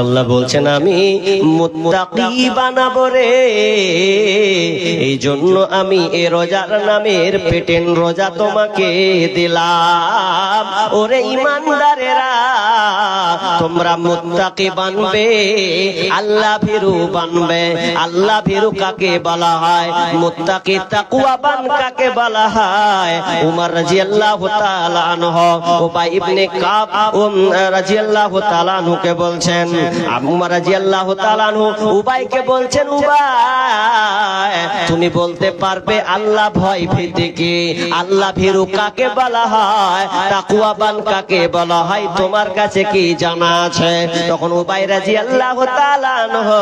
আল্লাহ বলছেন আমি মুত্তাকি বানাবো রে, এই জন্য আমি এ রোজার নামের পেটেন রোজা তোমাকে দিলাম। ওরে ঈমানদারেরা, তোমরা মুত্তাকি বানবে, আল্লাহ ভীরু বানবে। আল্লাহ ভীরু কাকে বলা হয়? মুত্তাকি তাকওয়াবান কাকে বলা হয়? উমর রাদিয়াল্লাহু তাআলা আনহু উবাই ইবনে কাব রাদিয়াল্লাহু তাআলা আনহুকে বলছেন, উমর রাদিয়াল্লাহু তাআলা আনহু উবাইকে বলছেন, উবাই তুমি বলতে পারবে আল্লাহ ভয় ভীতি কি? আল্লাহ ভীরু কাকে বলা হয়? তাকওয়াবান কাকে বলা হয়? তোমার কাছে কি জানা আছে? তখন উবাই রাদিয়াল্লাহু তাআলা আনহু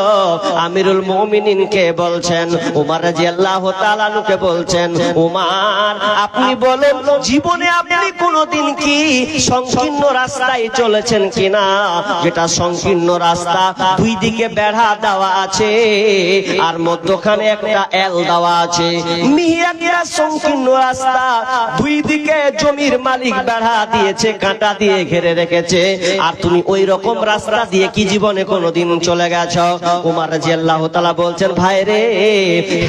আমিরুল মুমিনিনকে বলছেন, উমর রাদিয়াল্লাহু তাআলা আনহুকে বলছেন, উমর আপনি বলেন জীবনে আপনি কোনোদিন কি সংকীর্ণ রাস্তায় চলেছেন কিনা, যেটা সংকীর্ণ রাস্তা, দুই দিকে বেড়া দেওয়া আছে আর মধ্যখানে একটা এল দেওয়া আছে, মিহিয়াটা সংকীর্ণ রাস্তা, দুই দিকে জমির মালিক বেড়া দিয়েছে, কাঁটা দিয়ে ঘিরে রেখেছে, আর তুমি ওই রকম রাস্তা দিয়ে কি জীবনে কোনোদিন চলে গেছো? উমর রাদিয়াল্লাহু তাআলা বলছেন, ভাই রে,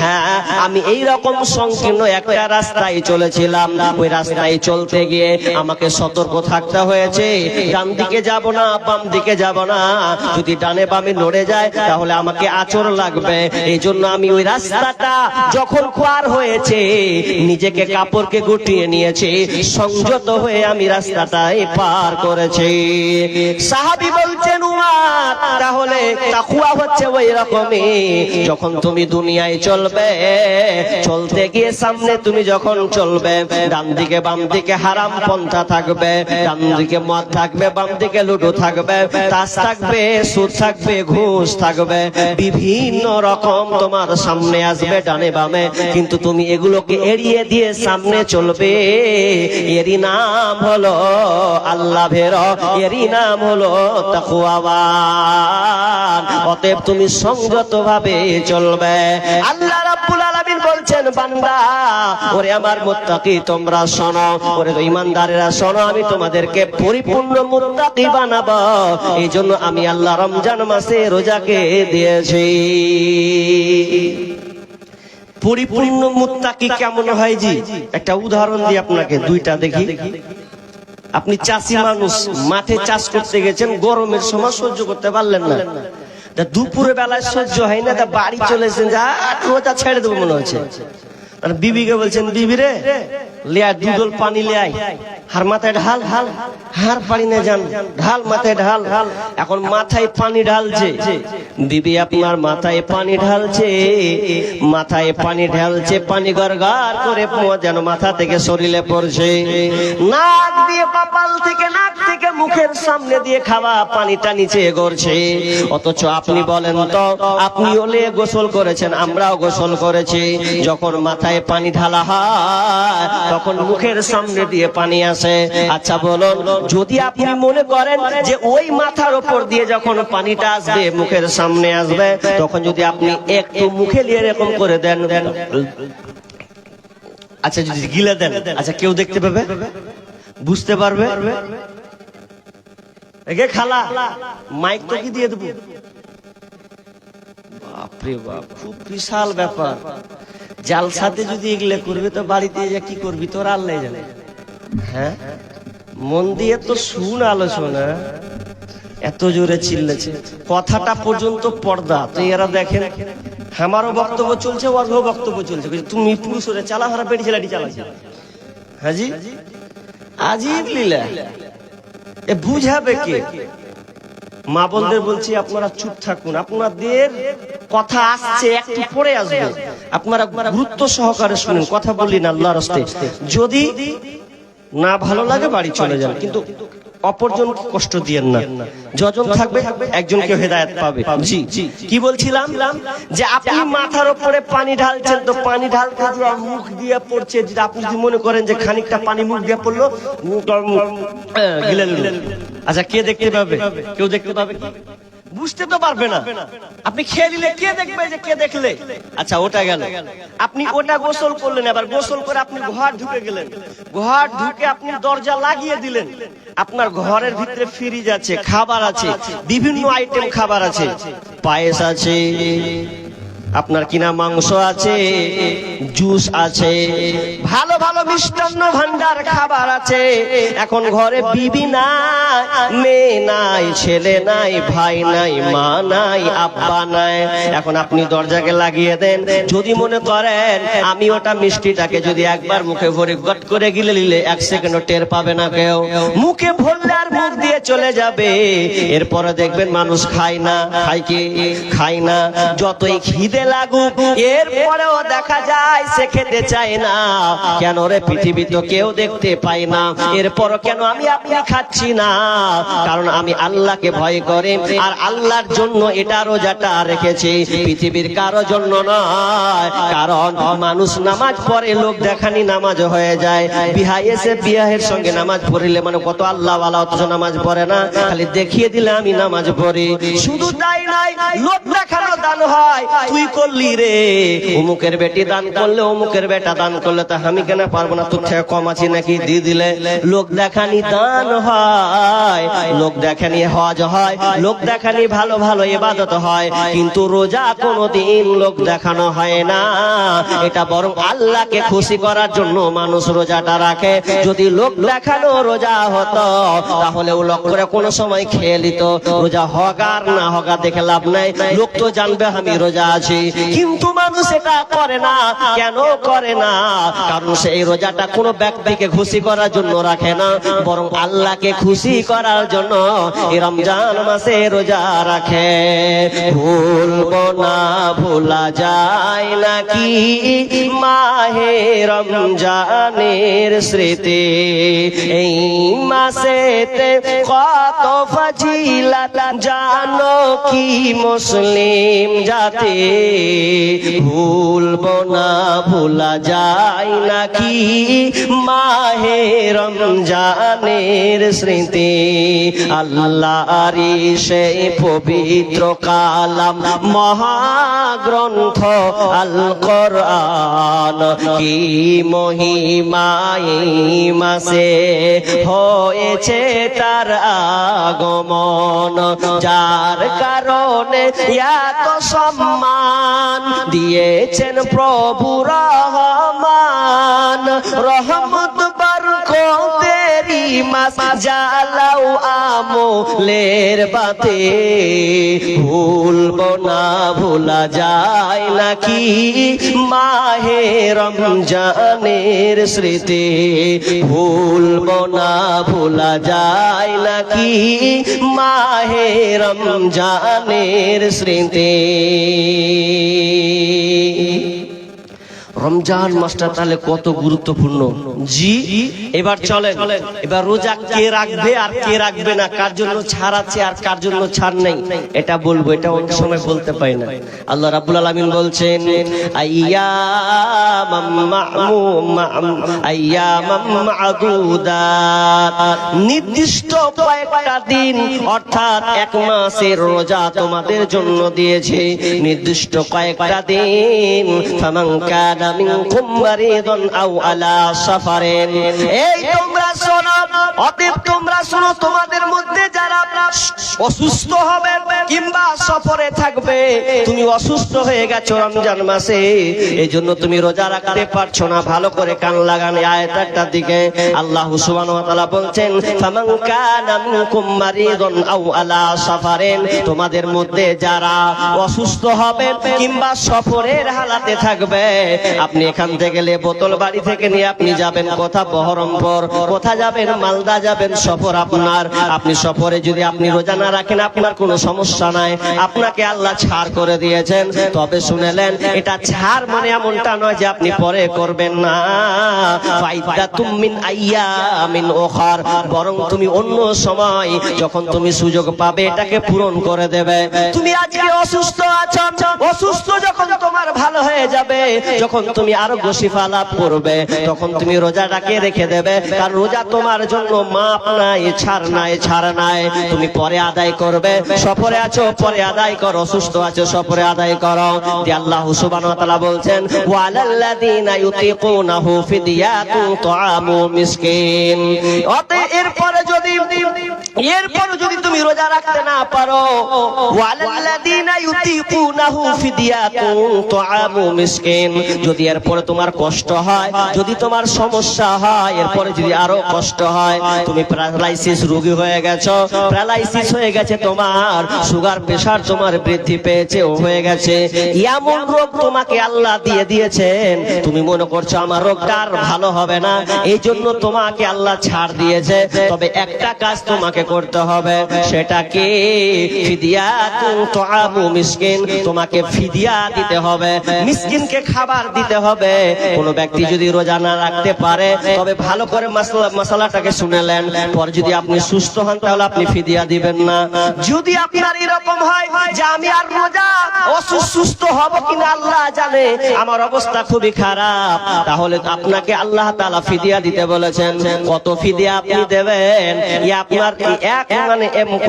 হ্যাঁ আমি এই রকম সংকীর্ণ একটা রাস্তায় চলেছিলাম, ওই রাস্তায় চলতে গিয়ে আমাকে সতর্ক থাকতে হয়েছে, ডান দিকে যাব না, বাম দিকে যাব না, যদি ডানে বামে নড়ে যায় তাহলে আমাকে আঁচড় লাগবে। এই জন্য আমি ওই রাস্তাটা যখন পার হয়েছে নিজেকে কাপড়কে গুটিয়ে নিয়েছি, সংযত হয়ে আমি রাস্তাটাই পার করেছি। সাহাবী বলছেন, উমর তাহলে তাকওয়া হচ্ছে ওই রকমই, যখন তুমি দুনিয়ায় চলবে, চলতে গিয়ে সামনে তুমি যখন চলবে, ডান দিকে বাম দিকে হারাম পন্থা থাকবে, ডান দিকে মদ থাকবে, বাম দিকে লুডো থাকবে, তাস থাকবে, সুদ থাকবে, ঘুষ থাকবে, বিভিন্ন রকম তোমার সামনে আসবে ডানে বামে, কিন্তু তুমি এগুলোকে এড়িয়ে দিয়ে সামনে চলবে, এরই নাম হলো আল্লাহ ভীরু, এরই নাম হলো তাকওয়াবান। অতএব তুমি সংযত ভাবে চলবে। আল্লাহ রাব্বুল আলামিন বলছেন, বান্দা ওরে আমার মুত্তাকি তোমরা শোনো, ওরে ঈমানদারেরা শোনো, আমি তোমাদেরকে পরিপূর্ণ মুত্তাকি বানাবো, এই জন্য আমি আল্লাহ রমজান মাসে রোজাকে দিয়েছি। পরিপূর্ণ মুত্তাকি কেমন হয় জি? একটা উদাহরণ দিই আপনাকে, দুইটা দেখি। আপনি চাষি মানুষ, মাঠে চাষ করতে গেছেন, গরমের সময় সহ্য করতে পারলেন না, দুপুরে বেলায় সহ্য হয় না, তা বাড়ি চলেছেন, যা রোজা ছেড়ে দেবো মনে হচ্ছে, বিবিকে বলছেন, বিবি রে লিয়া দুদল পানি লিয়াই, হার মাথায় ঢাল, হার পানি না যান, ঢাল মাথায় ঢাল। এখন মাথায় পানি ঢালছে, বিবি আপনার মাথায় পানি ঢালছে, মাথায় পানি ঢালছে, পানি গড়গড় করে যেন মাথা থেকে শরীরে পড়ছে, নাক দিয়ে কপাল থেকে, নাক থেকে মুখের সামনে দিয়ে খাওয়া পানিটা নিচে গড়ছে। অথচ আপনি বলেন তো, আপনি হলে গোসল করেছেন, আমরাও গোসল করেছি, যখন মাথায় পানি ঢালা হয় তখন মুখের সামনে দিয়ে পানি আসে। আচ্ছা বলুন, যদি আপনি মনে করেন যে ওই মাথার উপর দিয়ে যখন পানিটা আসবে, মুখের সামনে আসবে, তখন যদি আপনি একটু মুখে নিয়ে এরকম করে দেন, আচ্ছা যদি গিলে দেন, আচ্ছা কেউ দেখতে পাবে, বুঝতে পারবে? একে খালা মাইক তো কি দিয়ে দেবো? বাপরে বাপ, খুব বিশাল ব্যাপার। জালসাতে যদি এগুলো করবে তো বাড়িতে যা কি করবি তোর আল্লাহ জানে। হ্যাঁ, মন দিয়ে তো শুন আলোচনা, এত জোরে চিল্লেছে, কথাটা পর্যন্ত পর্দা। তো এরা দেখেন, আমারও বক্তব্য চলছে, ওরও বক্তব্য চলছে, তুমি পুরুষ হলে চালা, হারা বেড়ি ছেলাটি চালাচ্ছে। হাজি আজিব লীলা, এ বুঝাবে কে? মা বোনদের বলছি, আপনারা চুপ থাকুন, আপনাদের কথা আসছে, একটু পরে আসবে, আপনারা গুরুত্ব সহকারে শুনুন, কথা বললেন আল্লাহর রাস্তে। যদি না ভালো লাগে বাড়ি চলে যান, কিন্তু অপরজন কষ্ট দিয়েন না, যজন থাকবে একজনকে হেদায়েত পাবে। জি কি বলছিলাম, যে আপনি মাথার উপরে পানি ঢালছেন, তো পানি ঢালতে মুখ দিয়ে পড়ছে, যদি আপনি যদি মনে করেন যে খানিকটা পানি মুখ দিয়ে পড়লো, আচ্ছা কে দেখতে পাবে? কেউ দেখতে পাবে কি? বুঝতে তো পারবে না। আপনি খেয়ে নিলে কে দেখবে যে কে দেখলে? আচ্ছা ওটা গেল, আপনি ওটা গোসল করলেন, আবার গোসল করে আপনি ঘর ঢুকে গেলেন, ঘর ঢুকে আপনি দরজা লাগিয়ে দিলেন, আপনার ঘরের ভিতরে ফ্রিজ আছে, খাবার আছে, বিভিন্ন আইটেম খাবার আছে, পায়েস আছে, আপনার কিনা মাংস আছে, জুস আছে, ভালো ভালো মিষ্টান্ন ভান্ডার খাবার আছে। এখন ঘরে বিবি নাই, মেয়ে নাই, ছেলে নাই, ভাই নাই, মা নাই, আব্বা নাই। এখন আপনি দরজাকে লাগিয়ে দেন, যদি মনে করেন আমি ওটা মিষ্টিটাকে যদি একবার মুখে ভরে গট করে গিলে নিলে 1 সেকেন্ডও টের পাবে না কেউ, মুখে ভরলে আর মুখ দিয়ে চলে যাবে। এরপরে দেখবেন মানুষ খায় না, খায় কি? খায় না। যতই খিদে লাগুক এরপরেও দেখা যায় সে খেতে চায় না। কেন রে? পৃথিবী তো কেউ দেখতে পায় না, এরপরও কেন আমি আপনি খাচ্ছি না? কারণ আমি আল্লাহকে ভয় করে আর আল্লাহর জন্য এটা রোজাটা রেখেছি, পৃথিবীর কারো জন্য নয়। কারণ মানুষ নামাজ পড়ে, লোক দেখানি নামাজ হয়ে যায়। বিহাই এসে বিয়াহের সঙ্গে নামাজ পড়িলে মানে কত আল্লাহ ওয়ালা, অথচ নামাজ পড়ে না, খালি দেখিয়ে দিলে আমি নামাজ পড়ি। শুধু তাই নাই, লোক দেখানো দান হয়। তুই করলি রে, অমুকের বেটি দান করলে, অমুকের বেটা দান করলে, তা আমি কেন পারবো না? তোর থেকে কম আছি নাকি? দিয়ে দিলে। লোক দেখানি দান হয়, লোক দেখানি হজ হয়, লোক দেখানি ভালো ভালো ইবাদত হয়, কিন্তু রোজা কোনোদিন লোক দেখানো হয় না। এটা বরং আল্লাহকে খুশি করার জন্য মানুষ রোজাটা রাখে। যদি লোক দেখানো রোজা হতো তাহলে ও লোক করে কোনো সময় খেয়ে নিত। রোজা হোক আর না হোক দেখে লাভ নাই, লোক তো জানবে আমি রোজা আছি। কিন্তু মানুষ এটা করে না। কেন করে না? কারণ সেই রোজাটা কোনো ব্যক্তিকে খুশি করার জন্য রাখে না, বরং আল্লাহকে খুশি করার জন্য এই রমজান মাসে রোজা রাখে। ভুলবো না, ভোলা যায় নাকি মাহে রমজানের স্মৃতি। এই মাসেতে কত ফজিলত জানো কি মুসলিম জাতি। ভুলবো না, ভোলা যায় নাকি মাহে রমজানের স্মৃতি। আল্লাহর সেই পবিত্র কালাম মহাগ্রন্থ আল কোরআন, কি মহিমা এই মাসে হয়েছে তার আগমন। যার কারণে এত সম্মান দিয়েছেন প্রভু রহমান। রহমত বরকতেরি মাস, জ্বালাও আমলের বাতি। ভুলবো না, ভোলা যায় নাকি মাহে রমজানের স্মৃতি। ভুলবো না, ভোলা যায় নাকি মাহে রমজানের স্মৃতি। রমজান মাসটা তাহলে কত গুরুত্বপূর্ণ। জি, এবার চলেন, এবার রোজা কে রাখবে আর কে রাখবে না, কার জন্য ছাড় আছে আর কার জন্য ছাড় নেই, এটা বলবো। এটা অনেক সময় বলতে পারি না। আল্লাহ রাব্বুল আলামিন বলছেন আইয়ামাম মা'দুদাত, নির্দিষ্ট কয়েকটা দিন অর্থাৎ 1 মাসের রোজা তোমাদের জন্য দিয়েছে, নির্দিষ্ট কয়েকটা দিন। ফামান কানা মিনকুম মারিদান আও আলা সাফারিন, এই তোমরা শোনো, অতএব তোমরা শোনো, তোমাদের মধ্যে যারা অসুস্থ হবে কিংবা সফরে থাকবে, তুমি অসুস্থ হয়ে গেছো রমজান মাসে, এইজন্য তুমি রোজা রাখতে পারছো না, ভালো করে কান লাগান আয়াতটার দিকে। আল্লাহ সুবহানাহু ওয়া তাআলা বলছেন ফামান কানা মিনকুম মারিদান আও আলা সাফারিন, তোমাদের মধ্যে যারা অসুস্থ হবে কিংবা সফরের হালাতে থাকবে, আপনি এখান থেকে গেলে বোতল বাড়ি থেকে নিয়ে আপনি যাবেন কোথা? বহরমপুর। কোথা যাবেন? মালদা যাবেন সফর আপনার। আপনি সফরে যদি আপনি রোজা না রাখেন আপনার কোনো সমস্যা নাই, আপনাকে আল্লাহ ছাড় করে দিয়েছেন। তবে শুনেলেন, এটা ছাড় মানে এমনটা নয় যে আপনি পরে করবেন না, ফাইদাতুম মিন আইয়ামিন উখার, বরং তুমি অন্য সময় যখন তুমি সুযোগ পাবে এটাকে পূরণ করে দেবে। তুমি আজকে অসুস্থ আছো, অসুস্থ যখন তোমার ভালো হয়ে যাবে, যখন তুমি আরোগ্য শিফা লাভ করবে, তখন তুমি রোজাটাকে রেখে দেবে। কারণ রোজা তোমার জন্য মাপ নাই, ছাড় নাই, ছাড় নাই। তুমি পরে আদায় করবে। সফরে আছো পরে আদায় করো, অসুস্থ আছো সফরে আদায় করো। আল্লাহ সুবহানাহু ওয়া তাআলা বলছেন, ওয়ালাল্লাযীনা ইউতিকুনাহু ফিদিয়াতুন তুআমু মিসকিন। এরপরে যদি তুমি রোজা রাখতে না পারো, ওয়ালাল্লাযীনা ইউতিকুনাহু ফিদিয়াতুন তুআমু মিসকিন, যদি এরপরে তোমার কষ্ট হয়, যদি তোমার সমস্যা হয়, এরপরে যদি আরো কষ্ট হয়, তুমি প্যারালাইসিস রোগী হয়ে গেছো, প্যারালাইসিস হয়ে গেছে তোমার, সুগার প্রেসার তোমার বৃদ্ধি পেয়েছে, ও হয়ে গেছে, এমন রোগ তোমাকে আল্লাহ দিয়ে দিয়েছেন, তুমি মনে করছো আমার রোগটা আর ভালো হবে না, এই জন্য তোমাকে আল্লাহ ছাড় দিয়েছে। তবে একটা কাজ তোমাকে করতে হবে, সেটা কি? ফিদিয়াতুন তুআমু মিসকিন, তোমাকে ফিদিয়া দিতে হবে, মিসকিনকে খাবার দিতে হবে। কোন ব্যক্তি যদি রোজা না রাখতে পারে, তবে ভালো করে মশলাটাকে শুনেলেন, পর যদি আপনি সুস্থ হন তাহলে আপনি ফিদিয়া দিবেন না। যদি আপনার এরকম হয় যে আমি আর রোজা অসুস্থ হব কিনা আল্লাহ জানে, আমার অবস্থা খুবই খারাপ, তাহলে আপনাকে আল্লাহ তাআলা ফিদিয়া দিতে বলেছেন। কত ফিদিয়া আপনি দেবেন? আপনার এক মানে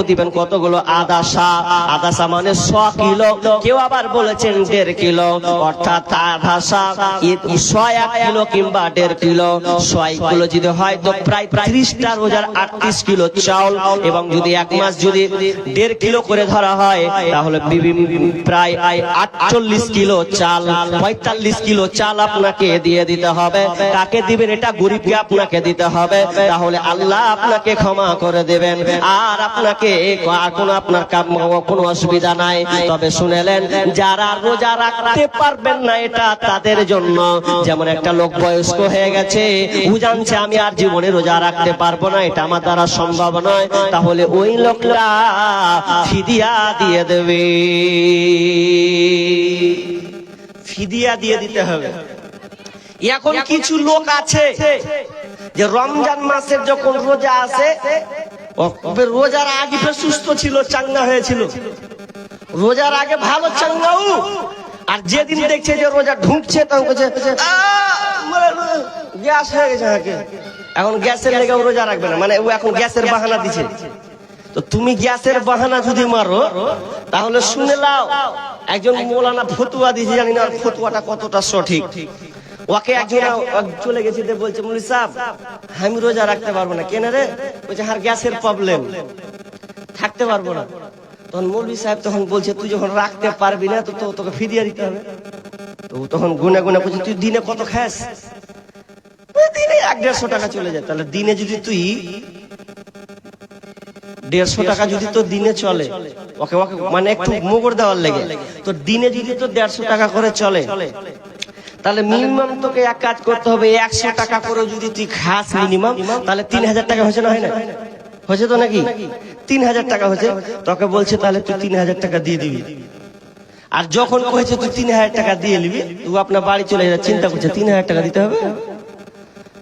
দিবেন কতগুলো? আদাসা। আদাসা মানে 100 কিলো, কেউ আবার বলেছেন 1.5 কিলো, অর্থাৎ আদাসা 100 কিলো কিংবা 1.5 কিলো। 100 কিলো যদি হয় তো প্রায় 30টা রোজার 38 কিলো চাউল, এবং যদি এক মাস যদি 1.5 কিলো করে ধরা হয়, তাহলে প্রায় 48 কিলো চাল, 45 কিলো চাল আপনাকে দিয়ে দিতে হবে। কাকে দিবেন? এটা গরিবকে আপনাকে দিতে হবে, তাহলে আল্লাহ আপনাকে ক্ষমা করে দেবেন, আর আপনাকে আপনার কোনো অসুবিধা নাই। তবে শুনেলেন, যারা রোজা রাখতে পারবেন না এটা তাদের জন্য, যেমন একটা লোক বয়স্ক হয়ে গেছে, ও জানছে আমি আর জীবনে রোজা রাখতে পারবো না, এটা আমার দ্বারা সম্ভব নয়, তাহলে ওই লোকটা ফিদিয়া দিয়ে দেবে, ফিদিয়া দিয়ে দিতে হবে। এখন কিছু লোক আছে যে রমজান মাসের যখন রোজা আসে, রোজার আগে সুস্থ ছিল, চাঙ্গা হয়েছিল, রোজার আগে ভালো চাঙ্গাও, আর যেদিন দেখছে যে রোজা ঢুকছে তখন গ্যাস হয়ে গেছে, এখন গ্যাসের লেগে রোজা রাখবে না, মানে ও এখন গ্যাসের বাহানা দিছে। তো তুমি গ্যাসের বাহানা যদি মারো, তাহলে শুনে নাও, একজন মৌলানা ফতুয়া দিয়েছে, জানি না ফতুয়াটা কতটা সঠিক। ওকে একজন চলে গেছে, বলছে মৌলভী সাহেব আমি রোজা রাখতে পারবো না। কেন রে? বলছে আর গ্যাসের প্রবলেম, থাকতে পারবো না। তখন মৌলভী সাহেব তখন বলছে, তুই যখন রাখতে পারবি না তো তোকে ফিদিয়া দিতে হবে। তো তখন গুনে গুনে বলছে, তুই দিনে কত খাস? দিনে 150 টাকা চলে যায়। তাহলে দিনে যদি তুই 150 টাকা যদি তো দিনে চলে, ওকে ওকে মানে একটু মোগর দেওয়ার লেগে, তো দিনে যদি তো 150 টাকা করে চলে, তাহলে মিনিমাম তোকে এক কাজ করতে হবে, 100 টাকা করে যদি তুই খাস মিনিমাম, তাহলে 3000 টাকা হয়েছে না? হয় না? হয়েছে তো নাকি? 3000 টাকা হয়েছে। তোকে বলছে তাহলে তুই 3000 টাকা দিয়ে দিবি। আর যখন কয়েছে তুই 3000 টাকা দিয়ে নিবি, তুই আপনার বাড়ি চলে যা, চিন্তা করছে 3000 টাকা দিতে হবে।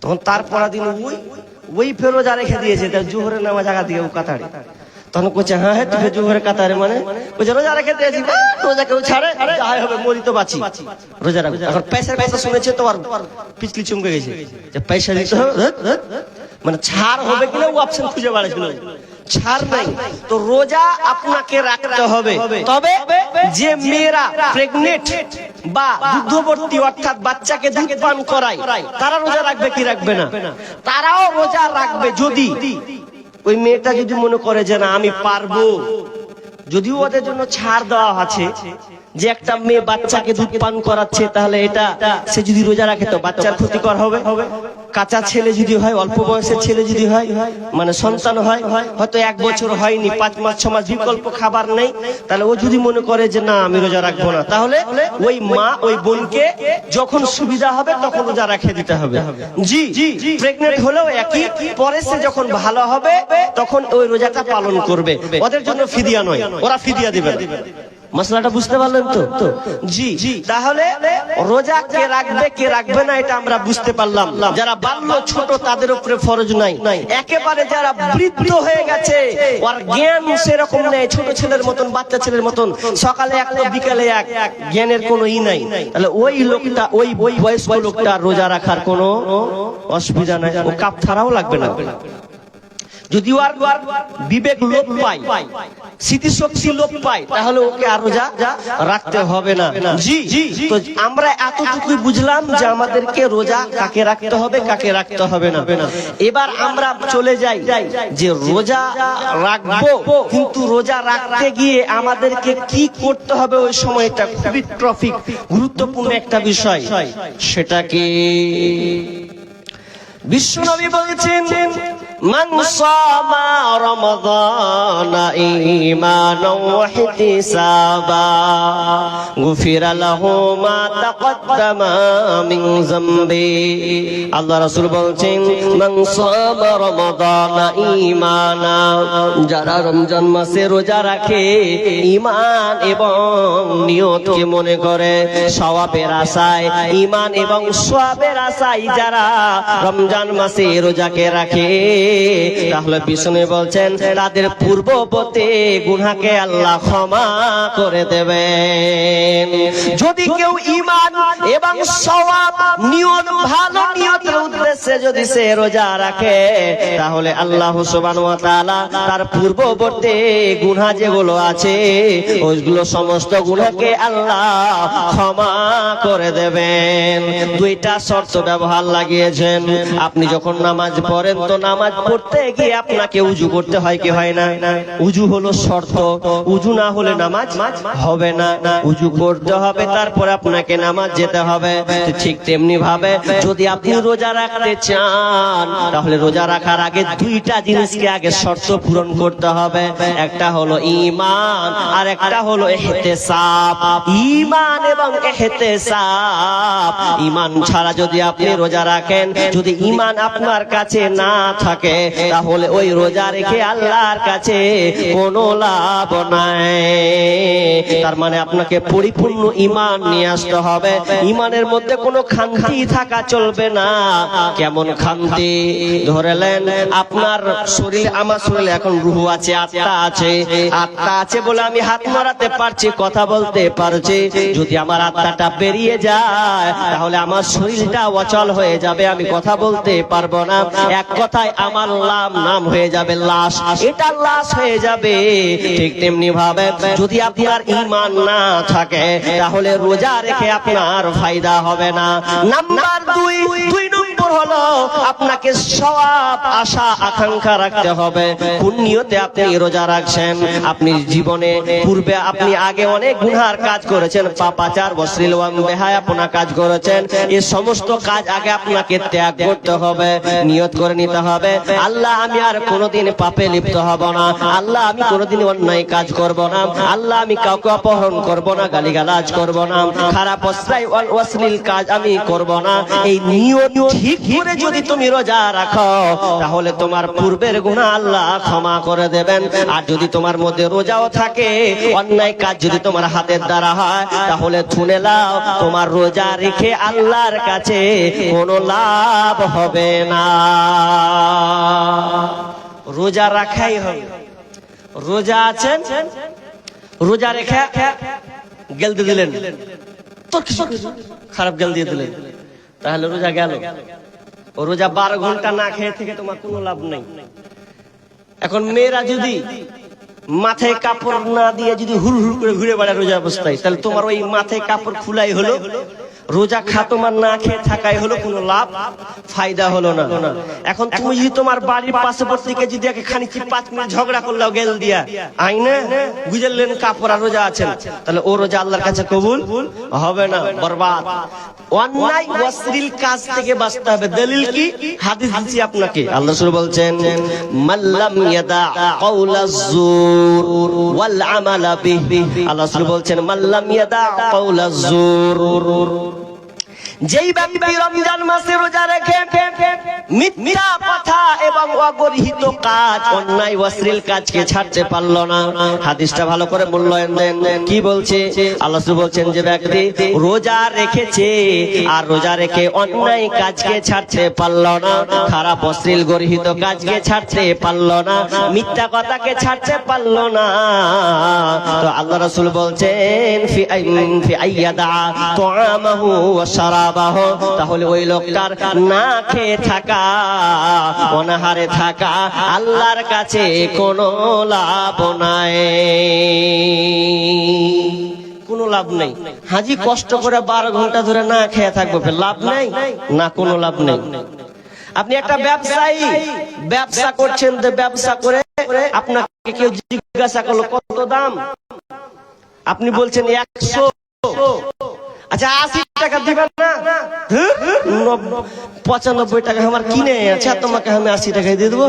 তখন তারপর দিন ওই ফেরোজা রেখে দিয়েছে, তার জোহরের নামাজ আগা দিয়ে ও কাতারে। তখন বলছে হ্যাঁ হ্যাঁ তুই জোহরের কাতারে, মানে বলছে রোজা রেখে দিয়েছি, রোজা কেউ ছাড়ে, যাই হবে মরি তো বাঁচি, রোজা রাখবো। এখন পয়সার কথা শুনেছে তো আর পিছলি চমকে গেছে যে পয়সা দিতে হবে, মানে ছাড় হবে কিনা ও অপশন খুঁজে বেড়াচ্ছিল, ছাড় নাই। তো রোজা আপনাকে রাখতে হবে। তবে যে মেয়েরা প্রেগনেন্ট বা দুগ্ধবর্তী, অর্থাৎ বাচ্চাকে দুধ পান করায়, তারা রোজা রাখবে কি রাখবে না? তারাও রোজা রাখবে যদি ওই মেয়েটা যদি মনে করে যে না আমি পারবো। যদিও ওদের জন্য ছাড় দেওয়া আছে যে একটা মেয়ে বাচ্চাকে দুধ পান করাচ্ছে, তাহলে এটা সে যদি রোজা রাখে তো বাচ্চার ক্ষতিকর হবে, কাঁচা ছেলে যদি হয়, অল্প বয়সের ছেলে যদি হয়, মানে সন্তান হয়, হয়তো 1 বছর হয়নি, 5 মাস 6 মাস বিকল্প খাবার নেই, তাহলে ও যদি মনে করে যে না আমি রোজা রাখবো না, তাহলে ওই মা ওই বোনকে যখন সুবিধা হবে তখন রোজা রেখে দিতে হবে। জি, প্রেগনেন্ট হলেও একই, পরে সে যখন ভালো হবে তখন ওই রোজাটা পালন করবে। ওদের জন্য ফিদিয়া নয়, ওরা ফিদিয়া দিবে। মশলাটা বুঝতে পারলেন তো? জি, তাহলে রোজা কে রাখবে কে রাখবে না এটা আমরা বুঝতে পারলাম। যারা বাল্য ছোট তাদের উপরে ফরজ নাই। একেবারে যারা বৃদ্ধ হয়ে গেছে, ওর জ্ঞান সেরকম নেই, ছোট ছেলের মতন, বাচ্চা ছেলের মতন, সকালে এক তো বিকালে এক, জ্ঞানের কোনো ই নাই, তাহলে ওই লোকটা, ওই বয়স্ক লোকটা রোজা রাখার কোনো অসুবিধা নাই, ও কাফারাও লাগবে না। যদি ওর বিবেক লোপ পায়, স্মৃতিশক্তি লোপ পায়, তাহলে ওকে আর রোজা রাখতে হবে না। জি, তো আমরা এতটুকুই বুঝলাম যে আমাদেরকে রোজা কাকে রাখতে হবে কাকে রাখতে হবে না। এবার আমরা চলে যাই যে রোজা রাখবো, কিন্তু রোজা রাখতে গিয়ে আমাদেরকে কি করতে হবে ওই সময়টা খুবই গুরুত্বপূর্ণ একটা বিষয়। সেটা কি বিশ্বনবী বলেছেন, মান সামা রমাদানা ঈমানাও ওয়া ইহতিসাবা গুফিরা লাহু মা তাকদ্দামা মিন যামবি। আল্লাহ রাসূল বলেছেন, মান সামা রমাদানা ঈমানা, যারা রমজান মাসে রোজা রাখে ঈমান এবং নিয়তকে মনে করে, সওয়াবের আশায়, ঈমান এবং সওয়াবের আশায় যারা রমজান মাসে রোজাকে রাখে, তাহলে বিষ্ণু বলছেন তাদের পূর্ববর্তী গুনাহকে আল্লাহ ক্ষমা করে দেবেন। যদি কেউ ঈমান এবং সওয়াব নিয়ত, ভালো নিয়তের উদ্দেশ্যে যদি সে রোজা রাখে, তাহলে আল্লাহ সুবহানাহু ওয়া তাআলা তার পূর্ববর্তী গুনাহ যেগুলো আছে ওইগুলো সমস্ত গুনাহকে আল্লাহ ক্ষমা করে দেবেন। দুইটা শর্ত ব্যবহার লাগিয়েছেন। আপনি যখন নামাজ পড়েন তো নামাজ পড়তে গিয়ে আপনাকে উজু করতে হয় কি হয় না? উজু হলো শর্ত, উজু না হলে নামাজ হবে না, উজু করতে হবে, তারপরে আপনাকে নামাজ যেতে হবে। ঠিক তেমনি ভাবে যদি আপনি রোজা রাখতে চান, তাহলে রোজা রাখার আগে দুইটা জিনিসকে আগে শর্ত পূরণ করতে হবে। একটা হলো ঈমান আর একটা হলো ইহতিসাব। ঈমান এবং ইহতিসাব, ঈমান ছাড়া যদি আপনি রোজা রাখেন, যদি ঈমান আপনার কাছে না থাকে, তাহলে ওই রোজা রেখে আল্লাহর কাছে কোনো লাভ নাই। তার মানে আপনাকে পরিপূর্ণ ঈমান নিয়ে আসতে হবে। ঈমানের মধ্যে কোনো খামতি থাকা চলবে না। কেমন খামতি? ধরেলেন আপনার শরীর, আমার শরীরে এখন রূহ আছে, আত্মা আছে, আত্মা আছে বলে আমি হাত নাড়াতে পারছি, কথা বলতে পারছি। যদি আমার আত্মাটা বেরিয়ে যায়, তাহলে আমার শরীরটা অচল হয়ে যাবে, আমি কথা বলতে পারবো না। এক কথায় আমার নাম হয়ে যাবে লাশ, এটা লাশ হয়ে যাবে। ঠিক তেমনি ভাবে যদি আপনার ঈমান না থাকে, তাহলে রোজা রেখে আপনার ফায়দা হবে না। নাম্বার 2 নম্বর হলো আপনাকে সওয়াব আশা আকাঙ্ক্ষা রাখতে হবে। কোন নিয়তে আপনি রোজা রাখছেন? আপনি জীবনে পূর্বে আপনি আগে অনেক গুনার কাজ করেছেন, পাপাচার, অশ্লীল, বেহায়াপনা কাজ করেছেন। এই সমস্ত কাজ আগে আপনাকে ত্যাগ করতে হবে, নিয়ত করে নিতে হবে, আল্লাহ আমি আর কোনোদিন পাপে লিপ্ত হব না, আল্লাহ আমি কোনোদিন অন্যায় কাজ করব না, আল্লাহ আমি কাউকে অপহরণ করব না, গালিগালাজ করব না, খারাপ অশ্লীল কাজ আমি করব না। এই নিয়ত ঠিক করে যদি তুমি রোজা রাখো, তাহলে তোমার পূর্বের গুনাহ আল্লাহ ক্ষমা করে দেবেন। আর যদি তোমার মধ্যে রোজাও থাকে, অন্যায় কাজ যদি তোমার হাতের দ্বারা হয়, তাহলে শুনে নাও তোমার রোজা রেখে আল্লাহর কাছে কোনো লাভ হবে না। রোজা রাখাই হবে। রোজা আছেন, রোজা রেখে গেলতে দিলেন, তোর কিছু খারাপ গেল দিয়ে দিলেন, তাহলে রোজা গেল। ও রোজা 12 ঘন্টা না খেয়ে থেকে তোমার কোনো লাভ নেই। এখন মেয়েরা যদি মাথায় কাপড় না দিয়ে যদি হুড় হুড় করে ঘুরে বেড়ায় রোজা অবস্থায়, তাহলে তোমার ওই মাথায় কাপড় খুলাই হলো রোজা খা, তোমার না খেয়ে থাকাই হলো কোনো লাভ ফায়দা হলো না। এখন তুমি যদি তোমার বাড়ির পার্শ্ববর্তীকে যদি খানিক 5 মিনিট ঝগড়া করলেও গেল দিয়া আইনা বুঝলেন কাপড়া রোজা আছেন, তাহলে ও রোজা আল্লাহর কাছে কবুল হবে না, বরবাদ। অন্যায় অশ্লীল কাজ থেকে বাঁচতে হবে। দলিল কি? হাদিস দিচ্ছি আপনাকে। আল্লাহ রাসূল বলছেন মাল্লাম ইয়াদা কাওলাজ জুর ওয়াল আমালা বিহি। আল্লাহ রাসূল বলছেন মাল্লাম ইয়াদা কাওলাজ জুর, যেই ব্যক্তি রমজান মাসে রোজা রেখে মিথ্যা কথা এবং অগরিহিত কাজ, অন্যায় অশ্লীল কাজকে ছাড়তে পারলো না। হাদিসটা ভালো করে মূল্যায়ন দেন। কি বলছে? আল্লাহ রাসূল বলছেন যে ব্যক্তি রোজা রেখেছে আর রোজা রেখে অন্যায় কাজকে ছাড়তে পারলো না, খারাপ অশ্লীল গরিহিত কাজকে ছাড়তে পারলো না, মিথ্যা কথাকে ছাড়তে পারলো না, তো আল্লাহ রাসূল বলছেন ফি আইয়াদা তুআমাহু ওয়া শারাবাহু, তাহলে ওই লোকটার না খেয়ে থাকা, অনাহারে থাকা আল্লাহর কাছে কোনো লাভ নাই, কোনো লাভ নেই। হাজি কষ্ট করে 12 ঘন্টা ধরে না খেয়ে থাকবো, লাভ নেই না, কোনো লাভ নেই। আপনি একটা ব্যবসায়ী, ব্যবসা করছেন, তো ব্যবসা করে আপনাকে কেউ জিজ্ঞাসা করলো কত দাম, আপনি বলছেন 100, আচ্ছা 80 টাকা দিবেন না? 95 টাকা আমার কিনে আছে, তোমাকে আমি 80 টাকায় দিয়ে দেবো,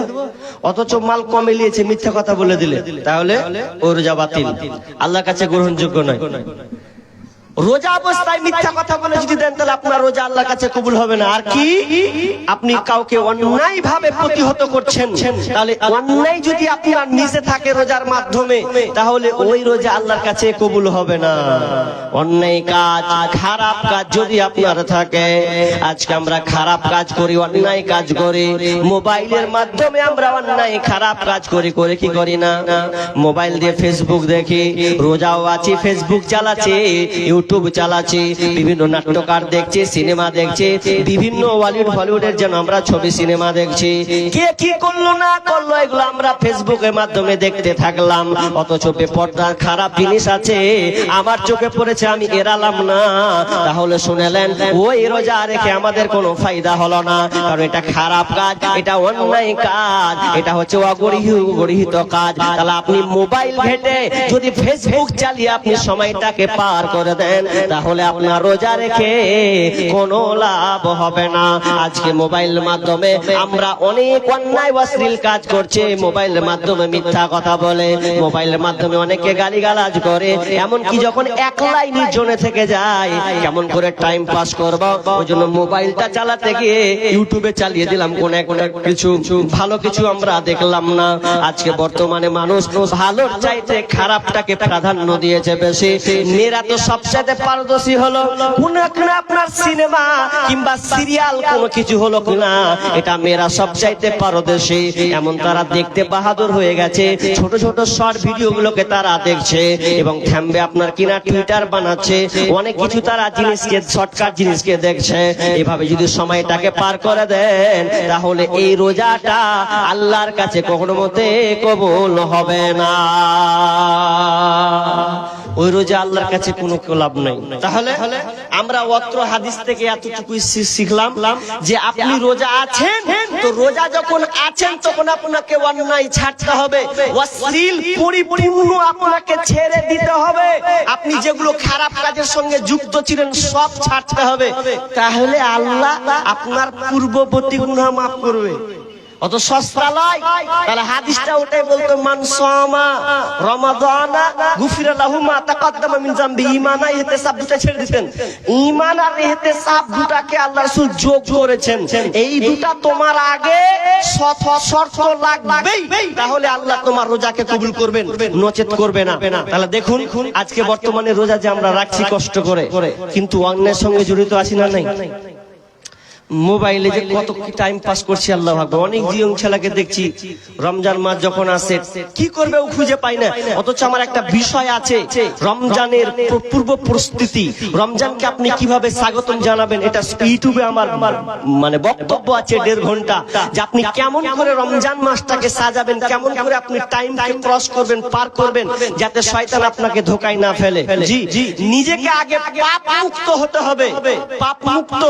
অথচ মাল কমে নিয়েছে, মিথ্যা কথা বলে দিলে, তাহলে ও রোজা বাতিল, আল্লাহর কাছে গ্রহণযোগ্য নয়। রোজা অবস্থায় মিথ্যা কথা বলে যদি দেন, তাহলে আপনার রোজা আল্লাহর কাছে কবুল হবে না। আর কি? আপনি কাউকে অন্যায় ভাবে প্রতিহত করছেন, তাহলে অন্যায় যদি আপনার নিজে থাকে রোজার মাধ্যমে, তাহলে ওই রোজা আল্লাহর কাছে কবুল হবে না। অন্যায় কাজ, খারাপ কাজ যদি আপনার থাকে, আজকে আমরা খারাপ কাজ করি, অন্যায় কাজ করি, মোবাইলের মাধ্যমে আমরা অন্যায় খারাপ কাজ করি, করে কি করি না? মোবাইল দিয়ে ফেসবুক দেখি, রোজাও আছি, ফেসবুক চালাচ্ছি, ইউটিউব চালাচ্ছি, বিভিন্ন নাট্যকার দেখছি, সিনেমা দেখছি, বিভিন্ন হলিউডের যেন আমরা ছবি সিনেমা দেখছি, কে কি করলো না করলো এগুলো আমরা ফেসবুকের মাধ্যমে দেখতে থাকলাম, অথচ বেপরদার খারাপ জিনিস আছে আমার চোখে পড়েছে, আমি এড়ালাম না, তাহলে শুনেলেন ওই রোজা রেখে আমাদের কোনো ফায়দা হলো না, কারণ এটা খারাপ কাজ, এটা অন্যায় কাজ, এটা হচ্ছে অগরিহিত কাজ। তাহলে আপনি মোবাইল ঘেটে যদি ফেসবুক চালিয়ে আপনি সময়টাকে পার করে দেন, তাহলে আপনার রোজা রেখে কোনো লাভ হবে না। আজকে মোবাইলের মাধ্যমে আমরা অনেক অন্যায় অশ্লীল কাজ করছি, মোবাইলের মাধ্যমে মিথ্যা কথা বলে, মোবাইলের মাধ্যমে অনেকে গালিগালাজ করে, এমনকি যখন একলাই নির্জনে থেকে যায়, কেমন করে টাইম পাস করব, ওই জন্য মোবাইলটা চালাতে গিয়ে ইউটিউবে চালিয়ে দিলাম, কোন কিছু ভালো কিছু আমরা দেখলাম না। আজকে বর্তমানে মানুষ ভালোর চাইতে খারাপটাকে প্রাধান্য দিয়েছে বেশি। মেয়েরা তো সবচেয়ে পারদর্শী হলো, কোন আপনার সিনেমা কিংবা সিরিয়াল কোনো কিছু হলো কিনা, এটা মেয়েরা সবচাইতে পারদর্শী, এমন তারা দেখতে বাহাদুর হয়ে গেছে, ছোট ছোট শর্ট ভিডিও গুলোকে তারা দেখছে এবং থামবে আপনার কিনা টুইটার বানাচ্ছে, অনেক কিছু তারা জিনিসকে, শর্টকাট জিনিসকে দেখছে। এভাবে যদি সময়টাকে পার করে দেন, তাহলে এই রোজাটা আল্লাহর কাছে কখনো মতে কবুল হবে না, ওই রোজা আল্লাহর কাছে কোনো লাভ নাই। তাহলে আমরা অত্র হাদিস থেকে এতটুকু শিখলাম যে আপনি রোজা আছেন, তো রোজা যখন আছেন তখন আপনাকে অন্যায় ছাড়তে হবে, অশ্লীল পরিপূর্ণ আপনাকে ছেড়ে দিতে হবে, আপনি যেগুলো খারাপ কাজের সঙ্গে যুক্ত ছিলেন সব ছাড়তে হবে, তাহলে আল্লাহ আপনার পূর্ববর্তী গুনাহ মাফ করবে। অত সস্তা লয়। তাহলে হাদিসটা ওটাই বলতো, মান সামা রমাদানা গুফিরা লাহু মা তাকাদ্দামা মিন যামবি, ঈমান আর ইহতিসাব দুটো ছেড়ে দিতেন। ঈমান আর ইহতিসাব দুটাকে আল্লাহ রাসূল যোগ করেছেন, এই দুটা তোমার আগে শর্ত লাগবেই, তাহলে আল্লাহ তোমার রোজাকে কবুল করবেন, নচেত করবে না। তাহলে দেখুন আজকে বর্তমানে রোজা যে আমরা রাখছি কষ্ট করে, কিন্তু অন্যের সঙ্গে জড়িত আছি না নাই? মোবাইলে যে কত কি টাইম পাস করছি আল্লাহ আকবার। অনেক জিয়ং ছেলেকে দেখছি রমজান মাস যখন আসে কি করবে ও খুঁজে পায় না, অথচ আমার একটা বিষয় আছে রমজানের পূর্ব প্রস্তুতি, রমজানকে আপনি কিভাবে স্বাগতম জানাবেন, এটা ইউটিউবে আমার মানে বক্তব্য আছে 1.5 ঘন্টা, যে আপনি কেমন করে রমজান মাসটাকে সাজাবেন, কেমন করে আপনি টাইমকে ক্রস করবেন, পার করবেন, যাতে শয়তান আপনাকে ধোঁকায় না ফেলে। জি, নিজেকে আগে পাপ মুক্ত হতে হবে, পাপ মুক্ত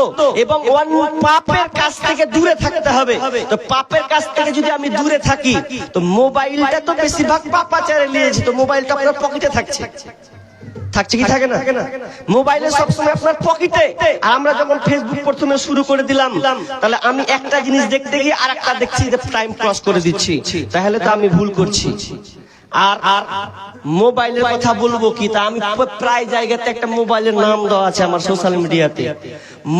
এবং পাপের কাছ থেকে দূরে থাকতে হবে। তো পাপের কাছ থেকে যদি আমি দূরে থাকি, তো মোবাইলটা তো বেশিরভাগ পাপাচারে নিয়েছে, তো মোবাইলটা আপনার পকেটে থাকছে কি থাকে না? মোবাইলে সবসময় আপনার পকেটে। আর আমরা যখন ফেসবুক প্রথমে শুরু করে দিলাম, তাহলে আমি একটা জিনিস দেখতে গিয়ে আর একটা দেখছি যে টাইম ক্রস করে দিচ্ছি, তাহলে তো আমি ভুল করছি। আর মোবাইলের কথা বলবো কি, তা আমি প্রায় জায়গাতে একটা মোবাইলের নাম দেওয়া আছে আমার সোশ্যাল মিডিয়াতে।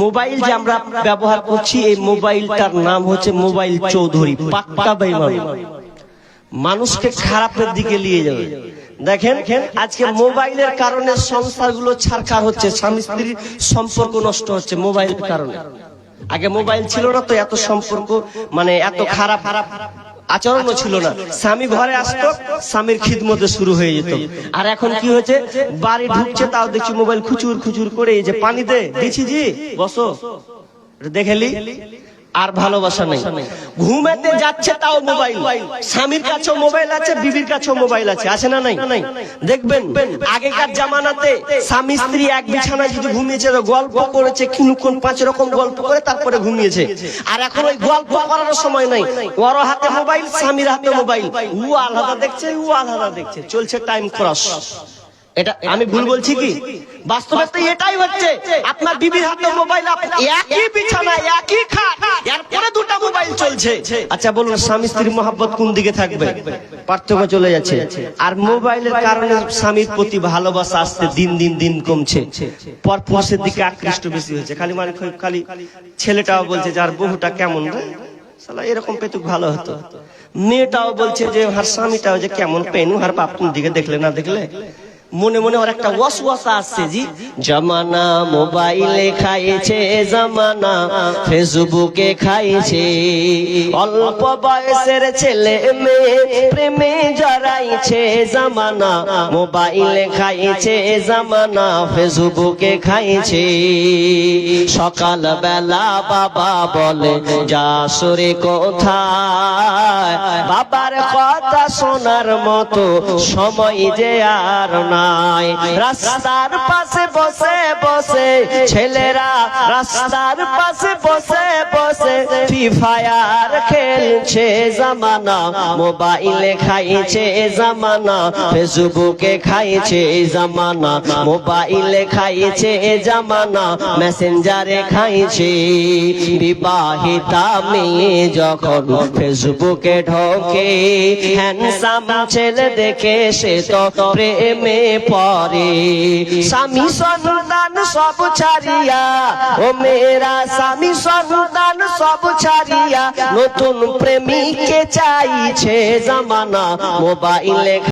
মোবাইল যে আমরা ব্যবহার করছি, এই মোবাইলটার নাম হচ্ছে মোবাইল চৌধুরী, পাক্কা বেঈমান, মানুষকে খারাপের দিকে নিয়ে যাবে। দেখেন আজকে মোবাইলের কারণে সংসারগুলো ছারখার হচ্ছে, স্বামী স্ত্রীর সম্পর্ক নষ্ট হচ্ছে মোবাইলের কারণে। আগে মোবাইল ছিল না তো এত সম্পর্ক মানে এত খারাপ আচরণও ছিল না। স্বামী ঘরে আসতো, স্বামীর খিদমতে শুরু হয়ে যেত। আর এখন কি হয়েছে, বাড়ি ঢুকছে তাও দেখছি মোবাইল খুচুর খুচুর করে, এই যে পানি দে দিচ্ছি, জি বসো দেখেলি, আর ভালোবাসা নেই। ঘুমাতে যাচ্ছে তাও মোবাইল, স্বামীর কাছেও মোবাইল আছে, বিবির কাছেও মোবাইল আছে, আছে না নাই? দেখবেন আগেকার জামানাতে স্বামী স্ত্রী এক বিছানায় যদি ঘুমিয়েছে, গল্প করেছে কিনুক্ষণ, 5 রকম গল্প করে তারপরে ঘুমিয়েছে। আর এখন ওই গল্প করার সময় নাই, ওর হাতে মোবাইল, স্বামীর হাতে মোবাইল, ও আলাদা দেখছে, ও আলাদা দেখছে, চলছে টাইম ক্রস। এটা আমি ভুল বলছি কি? বাস্তবে তো এটাই হচ্ছে। আপনার বিবির হাতে মোবাইল, একই বিছানা একই খাট, এরপরে 2টা মোবাইল চলছে। আচ্ছা বলুন, স্বামী স্ত্রীর মহব্বত কোন দিকে থাকবে? পার্থক্য চলে যাচ্ছে। আর মোবাইলের কারণে স্বামীর প্রতি ভালোবাসা আসতে দিন দিন দিন কমছে, পরপুরুষের দিকে আকৃষ্ট বেশি হয়েছে। খালি ছেলেটাও বলছে যার বহুটা কেমন রে শালা, এরকম পেতুক ভালো হতো। মেয়েটাও বলছে যে হার স্বামীটাও যে কেমন পেনু, হার বাপুর দিকে দেখলে না দেখলে মনে মনে ওর একটা ওয়াসওয়াসা আসছে। জি, জামানা মোবাইলে খাইছে, জামানা ফেসবুকে খাইছে, অল্প বয়সের ছেলে মেয়ে প্রেমে জড়াইছে, জামানা মোবাইলে খাইছে, জামানা ফেসবুকে খাইছে। সকাল বেলা বাবা বলে যা সরে কোথায়, বাবার কথা শোনার মতো সময় যে আর না। রাস্তার পাশে বসে বসে ছেলেরা, রাস্তার পাশে বসে বসে ফ্রি ফায়ার খেলছে, জামানা মোবাইলে খাইছে, জামানা ফেসবুকে খাইছে, জামানা মোবাইলে খাইছে, জামানা মেসেঞ্জারে খাইছে। বিবাহিতা মেয়ে যখন ফেসবুকে ঢোকে, হ্যান্ডসাম ছেলে দেখে সে তো প্রেমে পরে। স্বামী সন্তান সব ছাড়িয়া, ও মেয়েরা স্বামী সন্তান সব ছাড়িয়া নতুন প্রেমিককে চাইছে, জামানা মোবাইলে